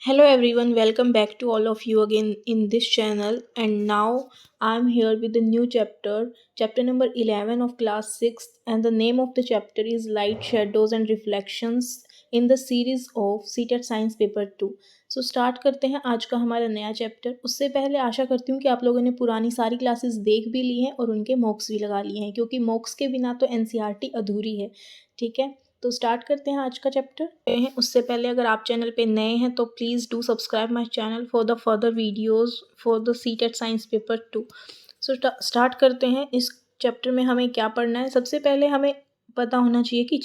Hello everyone, welcome back to all of you again in this channel. And now I'm here with the new chapter number 11 of class 6th, and the name of the chapter is Light, Shadows and Reflections in the series of CTET Science Paper 2. So start करते हैं आज का हमारा नया chapter. उससे पहले आशा करती हूँ कि आप लोगों ने पुरानी सारी क्लासेस देख भी ली हैं और उनके मॉक्स भी लगा लिए हैं, क्योंकि मॉक्स के बिना तो एनसीईआरटी अधूरी है। ठीक है, तो स्टार्ट करते हैं आज का चैप्टर हैं। उससे पहले अगर आप चैनल पे नए हैं तो please do subscribe my channel for the further videos for the CTET science paper 2। So start करते हैं। इस चैप्टर में हमें क्या पढ़ना है। सबसे पहले हमें पता होना चाहिए कि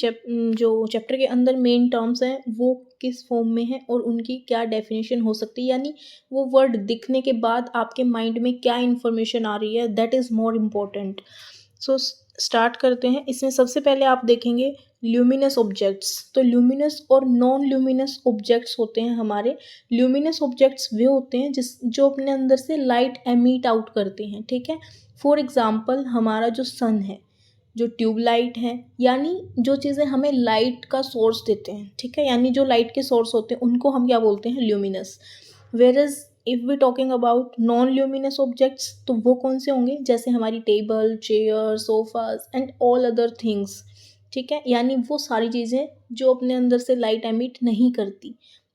जो चैप्टर के अंदर मेन टर्म्स हैं वो किस फॉर्म में है और उनकी क्या डेफिनेशन हो सकती है, यानी वो वर्ड दिखने के बाद आपके माइंड में क्या इन्फॉर्मेशन आ रही है, that is more important. So start करते हैं। इसमें सबसे पहले आप देखेंगे ल्यूमिनस ऑब्जेक्ट्स। तो ल्यूमिनस और नॉन ल्यूमिनस ऑब्जेक्ट्स होते हैं हमारे। ल्यूमिनस ऑब्जेक्ट्स वे होते हैं जो अपने अंदर से लाइट एमिट आउट करते हैं। ठीक है, फॉर एग्जांपल हमारा जो सन है, जो ट्यूबलाइट है, यानी जो चीज़ें हमें लाइट का सोर्स देते हैं। ठीक है, यानी जो लाइट के सोर्स होते हैं उनको हम क्या बोलते हैं, luminous. Whereas if we talking about non luminous objects, तो वो कौन से होंगे, जैसे हमारी table, chair, sofas and all other things. ठीक है, यानी वो सारी चीज़ें जो अपने अंदर से लाइट एमिट नहीं करती।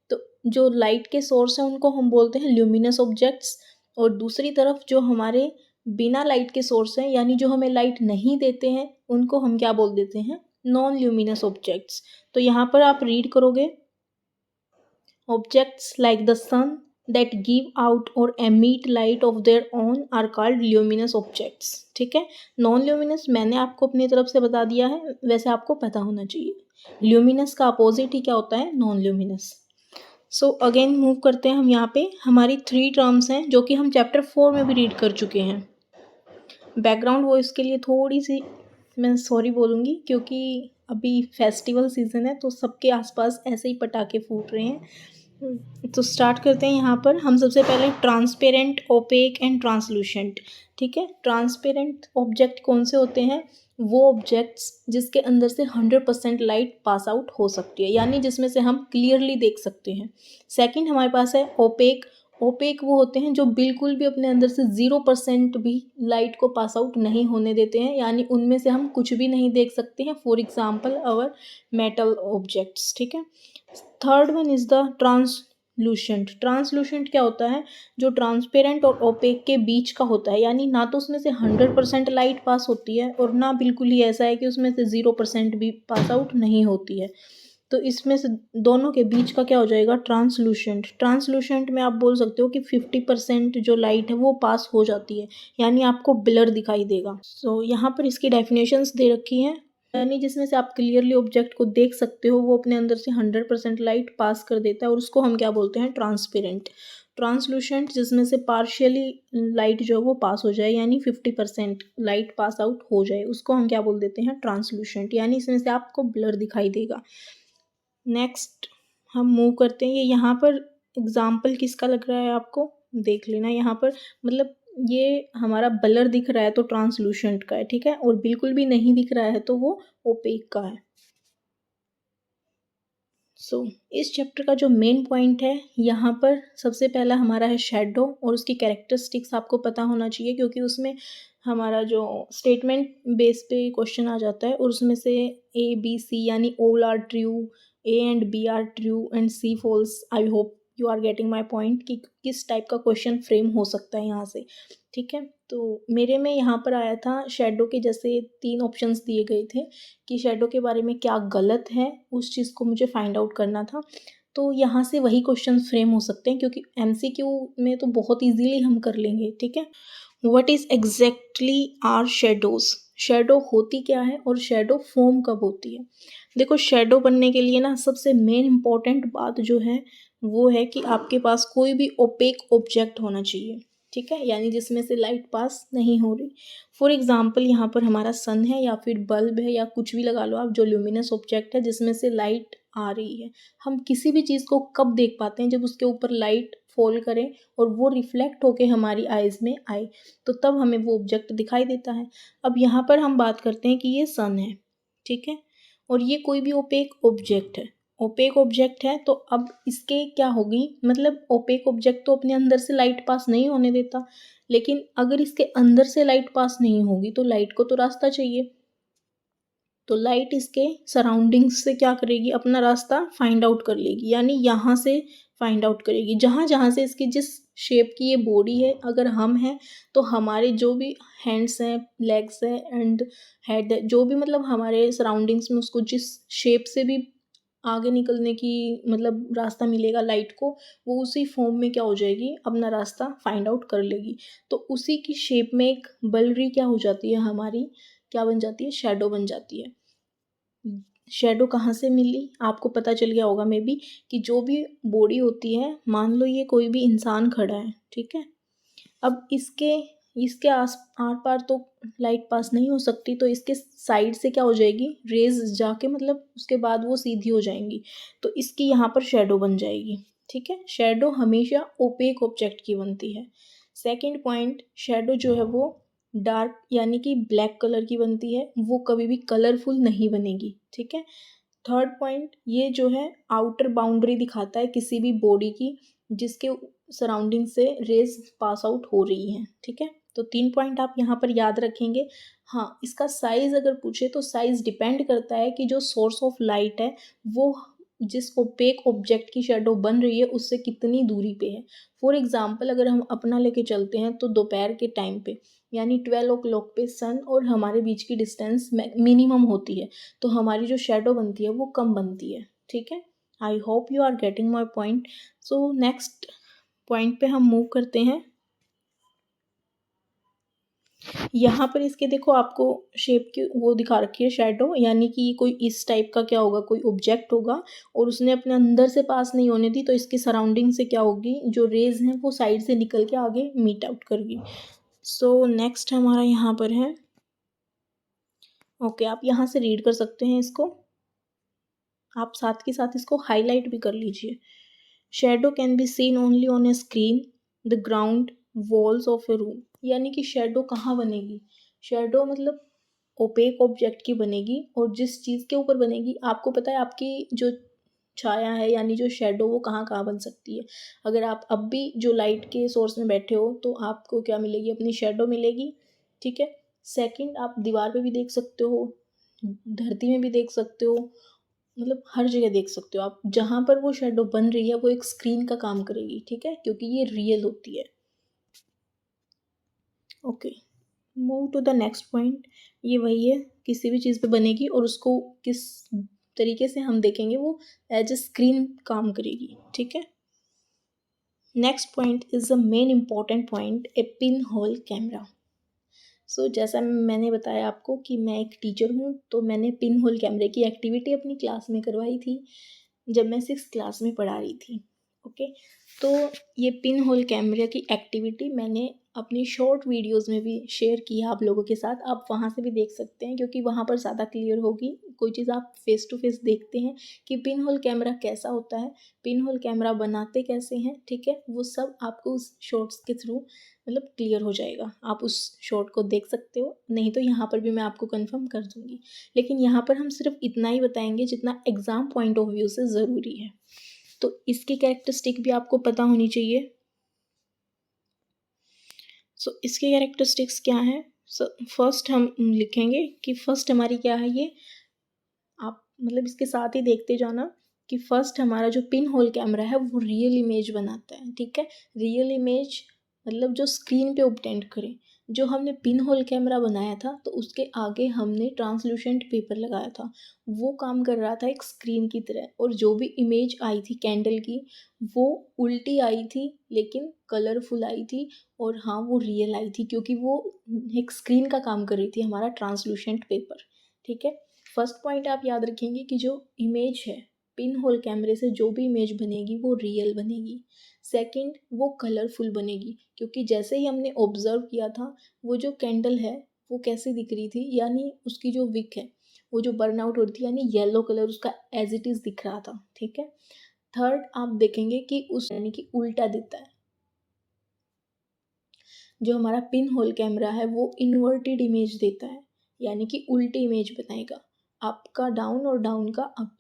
तो जो लाइट के सोर्स हैं उनको हम बोलते हैं ल्यूमिनस ऑब्जेक्ट्स। और दूसरी तरफ जो हमारे बिना लाइट के सोर्स हैं, यानी जो हमें लाइट नहीं देते हैं, उनको हम क्या बोल देते हैं, नॉन ल्यूमिनस ऑब्जेक्ट्स। तो यहाँ पर आप रीड करोगे, objects like the sun that give out or emit light of their own are called luminous objects। ठीक है, नॉन ल्यूमिनस मैंने आपको अपनी तरफ से बता दिया है, वैसे आपको पता होना चाहिए। ल्यूमिनस का अपोजिट ही क्या होता है, non luminous. So again move करते हैं हम। यहाँ पे हमारी 3 टर्म्स हैं जो कि हम चैप्टर 4 में भी रीड कर चुके हैं। बैकग्राउंड वॉइस के लिए थोड़ी सी मैं सॉरी बोलूँगी, क्योंकि अभी फेस्टिवल सीज़न है तो सबके आसपास ऐसे ही पटाखे फूट रहे हैं। तो स्टार्ट करते हैं। यहाँ पर हम सबसे पहले ट्रांसपेरेंट, ओपेक एंड ट्रांसलूसेंट। ठीक है, ट्रांसपेरेंट ऑब्जेक्ट कौन से होते हैं, वो ऑब्जेक्ट्स जिसके अंदर से 100% लाइट पास आउट हो सकती है, यानी जिसमें से हम क्लियरली देख सकते हैं। सेकंड हमारे पास है ओपेक। ओपेक वो होते हैं जो बिल्कुल भी अपने अंदर से 0% भी लाइट को पास आउट नहीं होने देते हैं, यानी उनमें से हम कुछ भी नहीं देख सकते हैं। For example our metal objects. ठीक है, third one is the translucent. Translucent क्या होता है, जो ट्रांसपेरेंट और ओपेक के बीच का होता है, यानी ना तो उसमें से 100% लाइट पास होती है और ना बिल्कुल ही ऐसा है कि उसमें से 0% भी पास आउट नहीं होती है। तो इसमें से दोनों के बीच का क्या हो जाएगा, ट्रांसलूसेंट। ट्रांसलूसेंट में आप बोल सकते हो कि 50% जो लाइट है वो पास हो जाती है, यानी आपको ब्लर दिखाई देगा। सो यहाँ पर इसकी डेफिनेशंस दे रखी हैं, यानी जिसमें से आप क्लियरली ऑब्जेक्ट को देख सकते हो, वो अपने अंदर से 100% लाइट पास कर देता है और उसको हम क्या बोलते हैं, ट्रांसपेरेंट। ट्रांसलूसेंट जिसमें से पार्शियली लाइट जो है वो पास हो जाए, यानी 50% लाइट पास आउट हो जाए, उसको हम क्या बोल देते हैं, ट्रांसलूसेंट, यानी इसमें से आपको ब्लर दिखाई देगा। नेक्स्ट हम मूव करते हैं। ये यहाँ पर एग्जाम्पल किसका लग रहा है आपको, देख लेना। यहाँ पर मतलब ये हमारा ब्लर दिख रहा है तो ट्रांसलूसेंट का है। ठीक है, और बिल्कुल भी नहीं दिख रहा है तो वो ओपेक का है। सो इस चैप्टर का जो मेन पॉइंट है, यहाँ पर सबसे पहला हमारा है शेडो, और उसकी कैरेक्टरिस्टिक्स आपको पता होना चाहिए, क्योंकि उसमें हमारा जो स्टेटमेंट बेस पे क्वेश्चन आ जाता है और उसमें से ए बी सी यानी all are true, A and B are true and C false. I hope you are getting my point कि किस टाइप का क्वेश्चन फ्रेम हो सकता है यहाँ से। ठीक है, तो मेरे में यहाँ पर आया था शेडो के जैसे 3 ऑप्शंस दिए गए थे कि शेडो के बारे में क्या गलत है, उस चीज़ को मुझे फाइंड आउट करना था। तो यहाँ से वही क्वेश्चन फ्रेम हो सकते हैं, क्योंकि एमसीक्यू में तो बहुत इजीली हम कर लेंगे। ठीक है, what is exactly are shadows. Shadow होती क्या है और शेडो फॉर्म कब होती है। देखो, शेडो बनने के लिए ना सबसे मेन इम्पॉर्टेंट बात जो है वो है कि आपके पास कोई भी ओपेक ऑब्जेक्ट होना चाहिए। ठीक है, यानी जिसमें से लाइट पास नहीं हो रही। फॉर एग्जाम्पल यहाँ पर हमारा सन है या फिर बल्ब है या कुछ भी लगा लो आप, जो ल्यूमिनस ऑब्जेक्ट है जिसमें से लाइट आ रही है। हम किसी भी चीज़ को कब देख पाते हैं, जब उसके ऊपर लाइट फॉल करे और वो रिफ्लेक्ट होके हमारी आइज़ में आए, तो तब हमें वो ऑब्जेक्ट दिखाई देता है। अब यहाँ पर हम बात करते हैं कि ये सन है। ठीक है, और ये कोई भी ओपेक ऑब्जेक्ट है। ओपेक ऑब्जेक्ट है तो अब इसके क्या होगी, मतलब ओपेक ऑब्जेक्ट तो अपने अंदर से लाइट पास नहीं होने देता, लेकिन अगर इसके अंदर से लाइट पास नहीं होगी तो लाइट को तो रास्ता चाहिए। तो लाइट इसके सराउंडिंग्स से क्या करेगी, अपना रास्ता फाइंड आउट कर लेगी, यानी यहाँ से फाइंड आउट करेगी, जहाँ जहाँ से इसकी जिस शेप की ये बॉडी है, अगर हम हैं तो हमारे जो भी हैंड्स हैं, लेग्स हैं एंड हेड है, जो भी मतलब हमारे सराउंडिंग्स में उसको जिस शेप से भी आगे निकलने की मतलब रास्ता मिलेगा लाइट को, वो उसी फॉर्म में क्या हो जाएगी, अपना रास्ता फाइंड आउट कर लेगी। तो उसी की शेप में एक बलरी क्या हो जाती है हमारी, क्या बन जाती है, शैडो बन जाती है। शैडो कहाँ से मिली, आपको पता चल गया होगा मे बी, कि जो भी बॉडी होती है, मान लो ये कोई भी इंसान खड़ा है, ठीक है, अब इसके इसके आस आर पार तो लाइट पास नहीं हो सकती, तो इसके साइड से क्या हो जाएगी, रेज जाके मतलब उसके बाद वो सीधी हो जाएंगी, तो इसकी यहाँ पर शैडो बन जाएगी। ठीक है, शैडो हमेशा ओपेक ऑब्जेक्ट की बनती है। सेकंड पॉइंट, शैडो जो है वो डार्क यानी कि ब्लैक कलर की बनती है, वो कभी भी कलरफुल नहीं बनेगी। ठीक है, थर्ड पॉइंट, ये जो है आउटर बाउंड्री दिखाता है किसी भी बॉडी की जिसके सराउंडिंग से रेज पास आउट हो रही हैं। ठीक है, तो 3 पॉइंट आप यहाँ पर याद रखेंगे। हाँ, इसका साइज अगर पूछे तो साइज डिपेंड करता है कि जो सोर्स ऑफ लाइट है वो जिस ओपेक ऑब्जेक्ट की शेडो बन रही है उससे कितनी दूरी पे है। फॉर एग्जाम्पल अगर हम अपना लेके चलते हैं तो दोपहर के टाइम पे यानी 12 o'clock पे सन और हमारे बीच की डिस्टेंस मिनिमम होती है, तो हमारी जो शेडो बनती है वो कम बनती है। ठीक है, I hope you are getting my point. So next point पे हम मूव करते हैं। यहाँ पर इसके देखो आपको शेप की वो दिखा रखी है शैडो, यानी कि कोई इस टाइप का क्या होगा, कोई ऑब्जेक्ट होगा और उसने अपने अंदर से पास नहीं होने दी, तो इसकी सराउंडिंग से क्या होगी, जो रेज हैं वो साइड से निकल के आगे मीट आउट करगी। सो नेक्स्ट हमारा यहाँ पर है, ओके आप यहाँ से रीड कर सकते हैं इसको, आप साथ के साथ इसको हाईलाइट भी कर लीजिए। Shadow can be seen only on A screen, the ground, walls of A room. यानी कि शेडो कहाँ बनेगी, शेडो मतलब ओपेक ऑब्जेक्ट की बनेगी, और जिस चीज़ के ऊपर बनेगी आपको पता है आपकी जो छाया है यानी जो शेडो वो कहाँ कहाँ बन सकती है। अगर आप अब भी जो लाइट के सोर्स में बैठे हो तो आपको क्या मिलेगी, अपनी शेडो मिलेगी। ठीक है, सेकंड आप दीवार पे भी देख सकते हो, धरती में भी देख सकते हो, मतलब हर जगह देख सकते हो आप, जहाँ पर वो शेडो बन रही है वो एक स्क्रीन का काम करेगी। ठीक है, क्योंकि ये रियल होती है। Okay, move to the next point. ये वही है, किसी भी चीज़ पे बनेगी और उसको किस तरीके से हम देखेंगे वो एज ए स्क्रीन काम करेगी। ठीक है, next point is the main important point, a pin hole camera. So जैसा मैंने बताया आपको कि मैं एक टीचर हूँ, तो मैंने पिन होल कैमरे की एक्टिविटी अपनी क्लास में करवाई थी जब मैं 6th क्लास में पढ़ा रही थी। ओके, तो ये पिन होल कैमरे की एक्टिविटी मैंने अपनी शॉर्ट वीडियोस में भी शेयर की है आप लोगों के साथ, आप वहाँ से भी देख सकते हैं क्योंकि वहाँ पर ज़्यादा क्लियर होगी। कोई चीज़ आप फेस टू फेस देखते हैं कि पिन होल कैमरा कैसा होता है, पिन होल कैमरा बनाते कैसे हैं। ठीक है, वो सब आपको उस शॉर्ट्स के थ्रू मतलब क्लियर हो जाएगा, आप उस शॉर्ट को देख सकते हो, नहीं तो यहाँ पर भी मैं आपको कंफर्म कर दूँगी। लेकिन यहाँ पर हम सिर्फ इतना ही बताएंगे जितना एग्ज़ाम पॉइंट ऑफ व्यू से ज़रूरी है, तो इसकी कैरेक्टरिस्टिक भी आपको पता होनी चाहिए। सो इसके कैरेक्टरिस्टिक्स क्या हैं, सो फर्स्ट हम लिखेंगे कि फर्स्ट हमारी क्या है, ये आप मतलब इसके साथ ही देखते जाना कि फर्स्ट हमारा जो पिन होल कैमरा है वो रियल इमेज बनाता है। ठीक है, रियल इमेज मतलब जो स्क्रीन पे ऑब्टेंड करे। जो हमने पिन होल कैमरा बनाया था तो उसके आगे हमने ट्रांसलूसेंट पेपर लगाया था, वो काम कर रहा था एक स्क्रीन की तरह, और जो भी इमेज आई थी कैंडल की वो उल्टी आई थी लेकिन कलरफुल आई थी, और हाँ वो रियल आई थी क्योंकि वो एक स्क्रीन का काम कर रही थी, हमारा ट्रांसलूसेंट पेपर। ठीक है, फर्स्ट पॉइंट आप याद रखेंगे कि जो इमेज है पिन होल कैमरे से जो भी इमेज बनेगी वो रियल बनेगी। सेकंड, वो कलरफुल बनेगी क्योंकि जैसे ही हमने ऑब्जर्व किया था वो जो कैंडल है वो कैसी दिख रही थी, यानी उसकी जो विक है वो जो बर्न आउट हो रही थी यानी येलो कलर उसका एज इट इज़ दिख रहा था। ठीक है, थर्ड आप देखेंगे कि उस यानी कि उल्टा दिखता है, जो हमारा पिन होल कैमरा है वो इन्वर्टेड इमेज देता है, यानी कि उल्टी इमेज बनाएगा, अप का डाउन और डाउन का अप।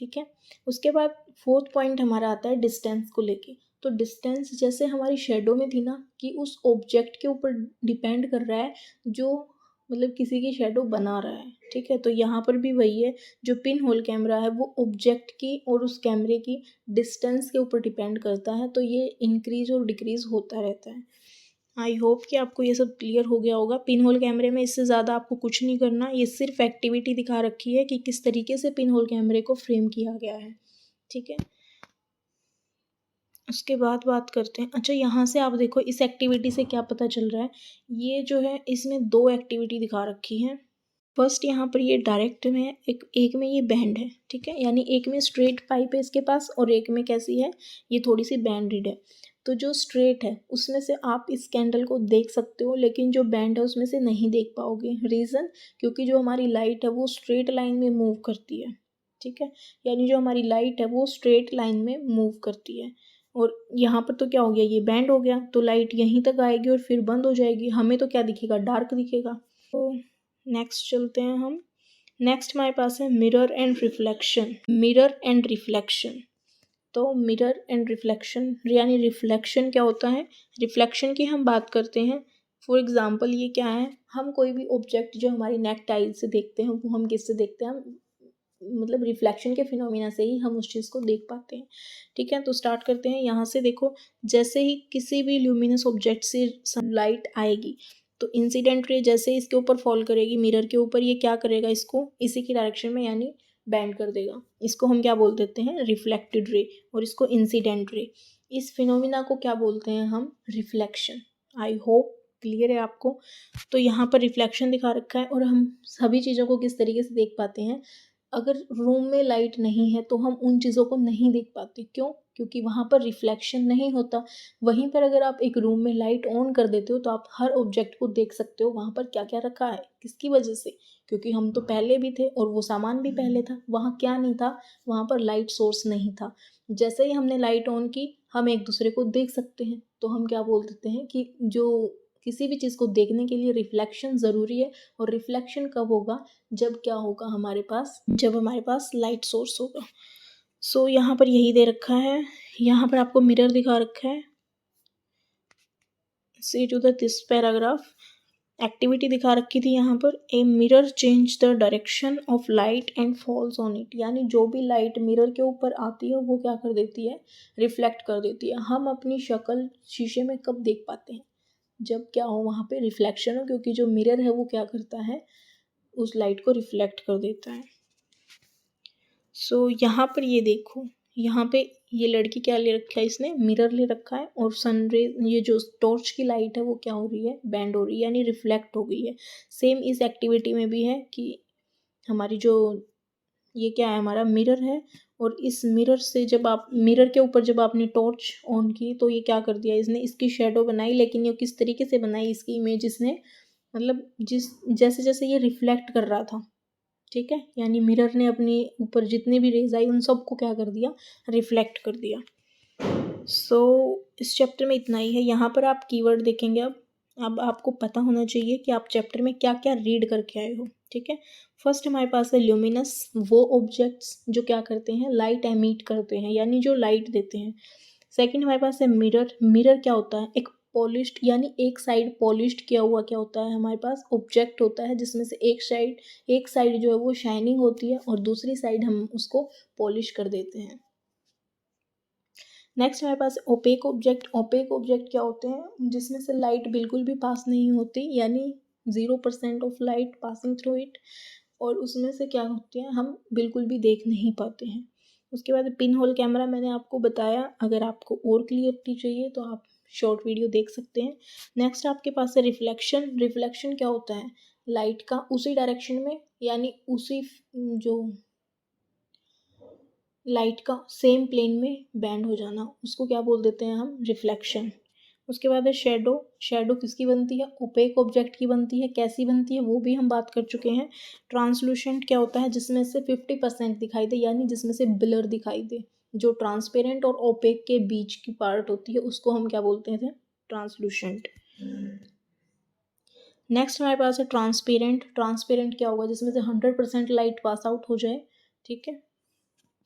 ठीक है। उसके बाद फोर्थ पॉइंट हमारा आता है डिस्टेंस को लेके। तो डिस्टेंस जैसे हमारी शेडो में थी ना कि उस ऑब्जेक्ट के ऊपर डिपेंड कर रहा है जो मतलब किसी की शेडो बना रहा है, ठीक है। तो यहाँ पर भी वही है, जो पिन होल कैमरा है वो ऑब्जेक्ट की और उस कैमरे की डिस्टेंस के ऊपर डिपेंड करता है, तो ये इंक्रीज और डिक्रीज होता रहता है। आई होप कि आपको ये सब क्लियर हो गया होगा। पिन होल कैमरे में इससे ज़्यादा आपको कुछ नहीं करना, ये सिर्फ एक्टिविटी दिखा रखी है कि किस तरीके से पिन होल कैमरे को फ्रेम किया गया है, ठीक है। उसके बाद बात करते हैं, अच्छा यहाँ से आप देखो इस एक्टिविटी से क्या पता चल रहा है। ये जो है इसमें दो एक्टिविटी दिखा रखी है। फर्स्ट यहाँ पर ये डायरेक्ट में है, एक में ये बैंड है, ठीक है। यानी एक में स्ट्रेट पाइप है इसके पास और एक में कैसी है, ये थोड़ी सी बैंडेड है। तो जो स्ट्रेट है उसमें से आप इस कैंडल को देख सकते हो, लेकिन जो बैंड है उसमें से नहीं देख पाओगे। रीज़न, क्योंकि जो हमारी लाइट है वो स्ट्रेट लाइन में मूव करती है, ठीक है। यानी जो हमारी लाइट है वो स्ट्रेट लाइन में मूव करती है। और यहाँ पर तो क्या हो गया, ये बैंड हो गया, तो लाइट यहीं तक आएगी और फिर बंद हो जाएगी। हमें तो क्या दिखेगा, डार्क दिखेगा। तो नेक्स्ट चलते हैं हम। नेक्स्ट हमारे पास है mirror and reflection. Mirror and reflection, तो मिरर एंड रिफ्लेक्शन यानी रिफ्लेक्शन क्या होता है, रिफ्लेक्शन की हम बात करते हैं। फॉर एग्जांपल ये क्या है, हम कोई भी ऑब्जेक्ट जो हमारी नेक टाइल से देखते हैं वो हम किससे देखते हैं, हम मतलब रिफ्लेक्शन के फिनोमिना से ही हम उस चीज़ को देख पाते हैं, ठीक है। तो स्टार्ट करते हैं यहाँ से। देखो जैसे ही किसी भी ल्यूमिनस ऑब्जेक्ट से सनलाइट आएगी तो इंसिडेंट रे जैसे इसके ऊपर फॉल करेगी मिरर के ऊपर, ये क्या करेगा, इसको इसी की डायरेक्शन में यानी बैंड कर देगा। इसको हम क्या बोल देते हैं, रिफ्लेक्टेड रे, और इसको इंसिडेंट रे। इस फिनोमिना को क्या बोलते हैं हम, रिफ्लेक्शन। आई होप क्लियर है आपको। तो यहाँ पर रिफ्लेक्शन दिखा रखा है और हम सभी चीज़ों को किस तरीके से देख पाते हैं। अगर रूम में लाइट नहीं है तो हम उन चीज़ों को नहीं देख पाते, क्यों, क्योंकि वहाँ पर रिफ्लेक्शन नहीं होता। वहीं पर अगर आप एक रूम में लाइट ऑन कर देते हो तो आप हर ऑब्जेक्ट को देख सकते हो वहाँ पर क्या क्या रखा है, किसकी वजह से, क्योंकि हम तो पहले भी थे और वो सामान भी पहले था। वहाँ क्या नहीं था, वहाँ पर लाइट सोर्स नहीं था। जैसे ही हमने लाइट ऑन की हम एक दूसरे को देख सकते हैं, तो हम क्या बोल देते हैं कि जो किसी भी चीज़ को देखने के लिए रिफ्लेक्शन ज़रूरी है। और रिफ्लेक्शन कब होगा, जब क्या होगा हमारे पास, जब हमारे पास लाइट सोर्स होगा। सो यहाँ पर यही दे रखा है, यहाँ पर आपको मिरर दिखा रखा है। सी टू दिस पैराग्राफ एक्टिविटी दिखा रखी थी यहाँ पर, a mirror change the direction of light and falls on it. यानी जो भी लाइट मिरर के ऊपर आती है वो क्या कर देती है, रिफ्लेक्ट कर देती है। हम अपनी शक्ल शीशे में कब देख पाते हैं, जब क्या हो, वहाँ पे रिफ्लेक्शन हो, क्योंकि जो मिरर है वो क्या करता है, उस लाइट को रिफ्लेक्ट कर देता है। सो यहाँ पर ये देखो, यहाँ पे ये लड़की क्या ले रखा है, इसने मिरर ले रखा है और सनरे ये जो टॉर्च की लाइट है वो क्या हो रही है, बैंड हो रही है, यानी रिफ्लेक्ट हो गई है। सेम इस एक्टिविटी में भी है कि हमारी जो ये क्या है, हमारा मिरर है, और इस मिरर से जब आप मिरर के ऊपर जब आपने टॉर्च ऑन की तो ये क्या कर दिया, इसने इसकी शेडो बनाई। लेकिन ये किस तरीके से बनाई इसकी इमेज, इसने मतलब जिस जैसे जैसे ये रिफ्लेक्ट कर रहा था, ठीक है, यानी मिरर ने अपनी ऊपर जितने भी रेज आई उन सबको क्या कर दिया, रिफ्लेक्ट कर दिया। सो इस चैप्टर में इतना ही है। यहाँ पर आप कीवर्ड देखेंगे। अब आपको पता होना चाहिए कि आप चैप्टर में क्या क्या रीड करके आए हो, ठीक है। फर्स्ट हमारे पास है ल्यूमिनस, वो ऑब्जेक्ट्स जो क्या करते हैं, लाइट एमिट करते हैं, यानी जो लाइट देते हैं। सेकंड हमारे पास है मिरर। मिरर क्या होता है, एक पॉलिश्ड यानी एक साइड पॉलिश्ड किया हुआ क्या होता है, हमारे पास ऑब्जेक्ट होता है जिसमें से एक साइड जो है वो शाइनिंग होती है और दूसरी साइड हम उसको पॉलिश कर देते हैं। नेक्स्ट हमारे पास ओपेक ऑब्जेक्ट। ओपेक ऑब्जेक्ट क्या होते हैं, जिसमें से लाइट बिल्कुल भी पास नहीं होती, यानी 0% of light passing through it, और उसमें से क्या होती है, हम बिल्कुल भी देख नहीं पाते हैं। उसके बाद पिन होल कैमरा मैंने आपको बताया। अगर आपको और क्लियरिटी चाहिए तो आप शॉर्ट वीडियो देख सकते हैं। नेक्स्ट आपके पास है रिफ्लेक्शन। रिफ्लेक्शन क्या होता है, लाइट का उसी डायरेक्शन में, यानी उसी जो लाइट का सेम प्लेन में बैंड हो जाना, उसको क्या बोल देते हैं हम, रिफ्लेक्शन। उसके बाद है शेडो। शेडो किसकी बनती है, ओपेक ऑब्जेक्ट की बनती है। कैसी बनती है वो भी हम बात कर चुके हैं। ट्रांसलूसेंट क्या होता है, जिसमें से 50% दिखाई दे, यानी जिसमें से ब्लर दिखाई दे। जो ट्रांसपेरेंट और ओपेक के बीच की पार्ट होती है उसको हम क्या बोलते थे, ट्रांसलूसेंट। नेक्स्ट हमारे पास है ट्रांसपेरेंट। ट्रांसपेरेंट क्या होगा, जिसमें से 100% लाइट पास आउट हो जाए, ठीक है।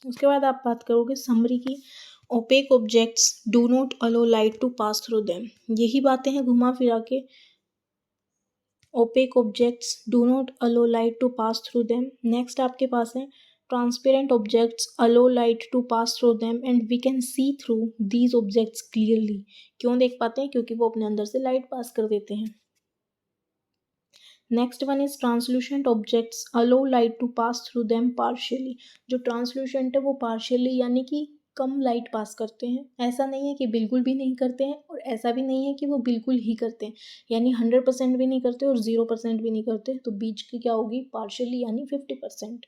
उसके बाद आप बात करोगे समरी की। Opaque objects do not allow light to pass through them, यही बातें हैं घुमा फिरा के। Opaque objects do not allow light to pass through them. Next आपके पास है transparent objects allow light to pass through them and we can see through these objects clearly. क्यों देख पाते हैं? क्योंकि वो अपने अंदर से लाइट पास कर देते हैं। Next one is translucent objects allow light to pass through them partially. जो ट्रांसल्यूशेंट है वो पार्शियली यानी कि कम लाइट पास करते हैं। ऐसा नहीं है कि बिल्कुल भी नहीं करते हैं और ऐसा भी नहीं है कि वो बिल्कुल ही करते हैं, यानी 100% भी नहीं करते और 0% भी नहीं करते। तो बीच की क्या होगी? पार्शियली यानी 50%।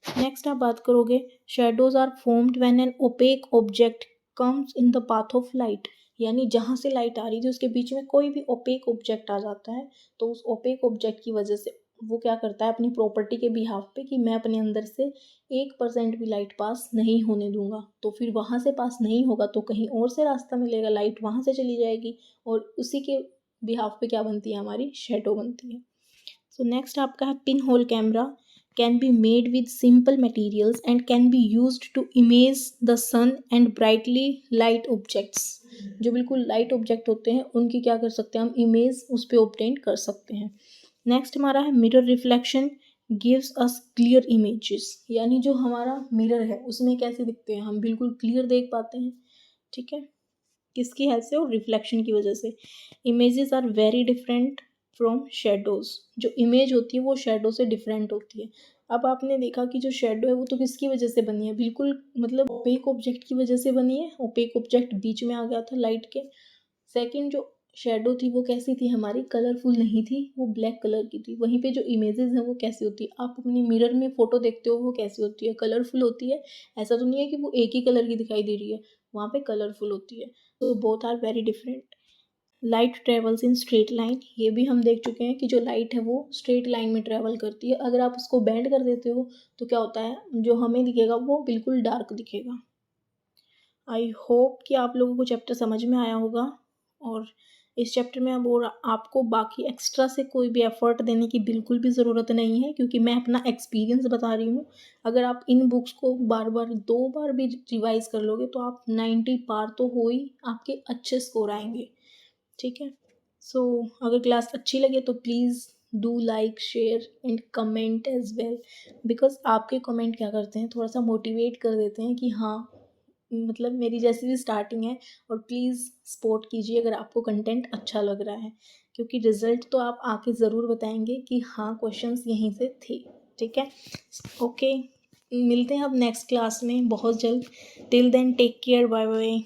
नेक्स्ट आप बात करोगे shadows are formed when an opaque object comes in the path of light, यानी जहाँ से लाइट आ रही थी उसके बीच में कोई भी ओपेक ऑब्जेक्ट आ जाता है तो उस ओपेक ऑब्जेक्ट की वजह से वो क्या करता है अपनी प्रॉपर्टी के बिहाफ पे कि मैं अपने अंदर से 1% भी लाइट पास नहीं होने दूंगा। तो फिर वहाँ से पास नहीं होगा तो कहीं और से रास्ता मिलेगा, लाइट वहाँ से चली जाएगी और उसी के बिहाफ पे क्या बनती है? हमारी शेडो बनती है। सो नेक्स्ट आपका है pin hole camera can be made with simple materials and can be used to image the sun and brightly light objects। जो बिल्कुल लाइट ऑब्जेक्ट होते हैं उनकी क्या कर सकते हैं हम? इमेज उस पर ऑब्टेन कर सकते हैं। नेक्स्ट हमारा है mirror reflection gives us clear images, यानी जो हमारा मिरर है उसमें कैसे दिखते हैं? हम बिल्कुल क्लियर देख पाते हैं। ठीक है, किसकी हेल्प से? और रिफ्लेक्शन की वजह से। Images are very different from shadows, जो इमेज होती है वो शेडो से डिफरेंट होती है। अब आपने देखा कि जो शेडो है वो तो किसकी वजह से बनी है? बिल्कुल मतलब ओपेक ऑब्जेक्ट की वजह से बनी है। ओपेक ऑब्जेक्ट बीच में आ गया था लाइट के। सेकंड जो शेडो थी वो कैसी थी? हमारी कलरफुल नहीं थी, वो ब्लैक कलर की थी। वहीं पे जो इमेजेस हैं वो कैसी होती है? आप अपनी मिरर में फोटो देखते हो वो कैसी होती है? कलरफुल होती है। ऐसा तो नहीं है कि वो एक ही कलर की दिखाई दे रही है, वहाँ पे कलरफुल होती है। तो both are very different. Light travels in straight line, ये भी हम देख चुके हैं कि जो लाइट है वो स्ट्रेट लाइन में ट्रेवल करती है। अगर आप उसको बेंड कर देते हो तो क्या होता है? जो हमें दिखेगा वो बिल्कुल डार्क दिखेगा। आई होप कि आप लोगों को चैप्टर समझ में आया होगा और इस चैप्टर में अब और आपको बाकी एक्स्ट्रा से कोई भी एफर्ट देने की बिल्कुल भी ज़रूरत नहीं है, क्योंकि मैं अपना एक्सपीरियंस बता रही हूँ। अगर आप इन बुक्स को बार बार 2 बार भी रिवाइज कर लोगे तो आप 90 पार तो हो ही, आपके अच्छे स्कोर आएंगे। ठीक है, सो अगर क्लास अच्छी लगे तो please do like share and comment as well, because आपके कमेंट क्या करते हैं? थोड़ा सा मोटिवेट कर देते हैं कि हाँ मतलब मेरी जैसी भी स्टार्टिंग है। और प्लीज़ सपोर्ट कीजिए अगर आपको कंटेंट अच्छा लग रहा है, क्योंकि रिजल्ट तो आप आके ज़रूर बताएंगे कि हाँ क्वेश्चंस यहीं से थे। ठीक है, ओके, मिलते हैं अब नेक्स्ट क्लास में बहुत जल्द। Till then take care, bye bye.